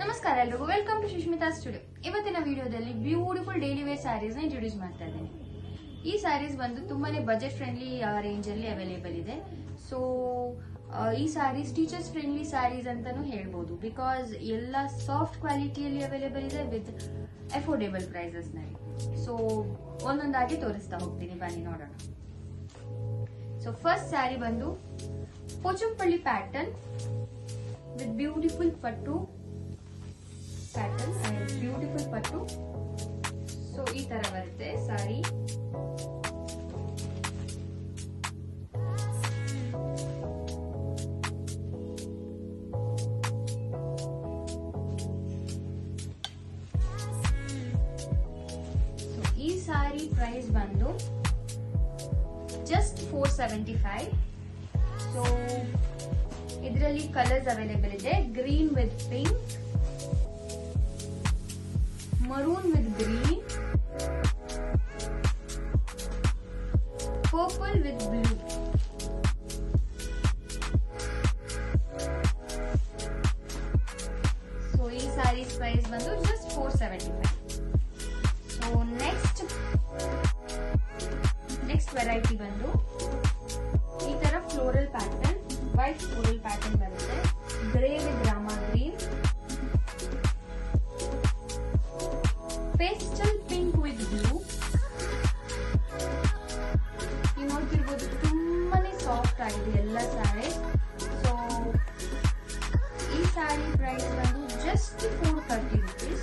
ನಮಸ್ಕಾರ ಎಲ್ಲರಿಗೂ, welcome to Sushmita studio. ಇವತ್ತಿನ ವಿಡಿಯೋದಲ್ಲಿ ಬ್ಯೂಟಿಫುಲ್ ಡೈಲಿ ವೇರ್ ಸ್ಯಾರೀಸ್ ನ ಇಂಟ್ರೊಡ್ಯೂಸ್ ಮಾಡ್ತಾ ಇದ್ದೀನಿ. ಈ ಸ್ಯಾರೀಸ್ ಬಂದು ತುಂಬಾನೇ ಬಜೆಟ್ ಫ್ರೆಂಡ್ಲಿ ರೇಂಜ್ ಅಲ್ಲಿ ಅವೈಲೇಬಲ್ ಇದೆ. ಸೊ ಈ ಸ್ಯಾರೀಸ್ ಟೀಚರ್ಸ್ ಫ್ರೆಂಡ್ಲಿ ಸ್ಯಾರೀಸ್ ಅಂತಾನು ಹೇಳ್ಬೋದು, ಬಿಕಾಸ್ ಎಲ್ಲ ಸಾಫ್ಟ್ ಕ್ವಾಲಿಟಿಯಲ್ಲಿ ಅವೈಲೇಬಲ್ ಇದೆ ವಿತ್ ಅಫೋರ್ಡೆಬಲ್ ಪ್ರೈಸಸ್ ನಲ್ಲಿ. ಸೊ ಒಂದೊಂದಾಗಿ ತೋರಿಸ್ತಾ ಹೋಗ್ತೀನಿ, ಬನ್ನಿ ನೋಡೋಣ. ಸೊ ಫಸ್ಟ್ ಸ್ಯಾರಿ ಬಂದು ಪೋಚಂಪಳ್ಳಿ ಪ್ಯಾಟರ್ನ್ ವಿತ್ ಬ್ಯೂಟಿಫುಲ್ ಪಟ್ಟು ಪ್ಯಾಟರ್ನ್ ಅಂಡ್ ಬ್ಯೂಟಿಫುಲ್ ಪಟ್ಟು. ಸೊ ಈ ತರ ಬರುತ್ತೆ ಸಾರಿ. ಸೊ ಈ ಸಾರಿ ಪ್ರೈಸ್ ಬಂದು ಜಸ್ಟ್ 475. ಸೊ ಇದರಲ್ಲಿ ಕಲರ್ಸ್ ಅವೈಲೇಬಲ್ ಇದೆ. Green with pink, maroon with green, purple with blue. So ee sarees price bandu just 475. So next variety bandu ee tara floral pattern, white floral pattern barutte. Grey with rama green, pastel pink with blue. ನೀವು ನೋಡ್ತಿರ್ಬೋದು, ತುಂಬಾನೇ soft ಆಗಿದೆ ಎಲ್ಲ sari. So ಈ sari price ಬಂದು just 430 rupees.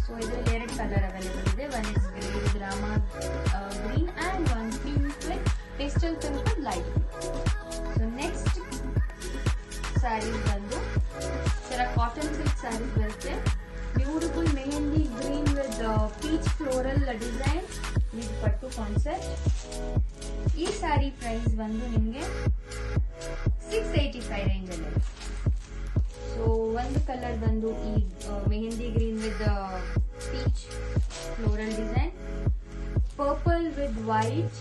So ಇದರಲ್ಲಿ ಎರಡು colour available ಇದೆ. One is grey with Rama green and one pink with pastel pink with light. So next saris ಬಂದು ಕಾಟನ್ ಸಿಲ್ಕ್ ಸ್ಯಾರೀಸ್ ಬರುತ್ತೆ. Beautiful mehndi green with peach floral design with pattu concept. ಈ sari price ಬಂದು ನಿಮಗೆ 685 range ಅಲ್ಲಿ. So ಒಂದು ಕಲರ್ ಬಂದು ಈ mehndi green with peach floral design, purple with white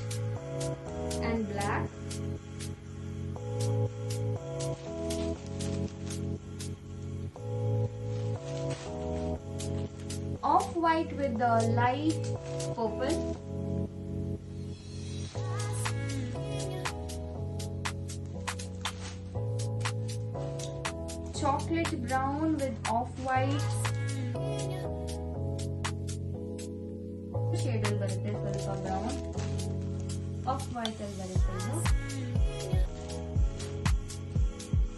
and black, off-white with the light purple, chocolate brown with off-white shade al barutte. ಸ್ವಲ್ಪ brown off-white al barutte ಇದು.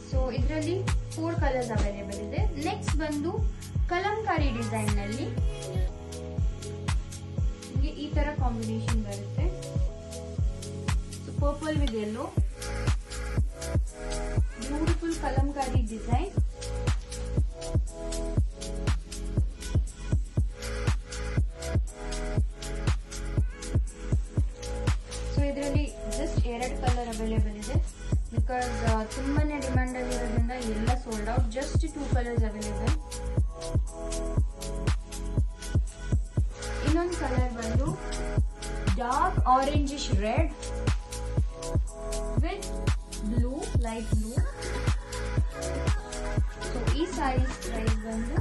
So ಇದರಲ್ಲಿ 4 colours available ಇದೆ. Next ಬಂದು Kalamkari design ನಲ್ಲಿ ಈ ತರ combination ಬರುತ್ತೆ. Purple with yellow, beautiful Kalamkari design. So ಇದರಲ್ಲಿ ಜಸ್ಟ್ 2 ಕಲರ್ ಅವೈಲೇಬಲ್ ಇದೆ, ಬಿಕಾಸ್ ತುಂಬಾನೇ ಡಿಮ್ಯಾಂಡ್ ಆಗಿರೋದ್ರಿಂದ ಎಲ್ಲ sold out. Just 2 colours available. ಇನ್ನೊಂದು ಕಲರ್ ಬಂದು dark orangish red with blue, light blue. So ಈ ಸ್ಯಾರೀಸ್ ಪ್ರೈಸ್ ಬಂದು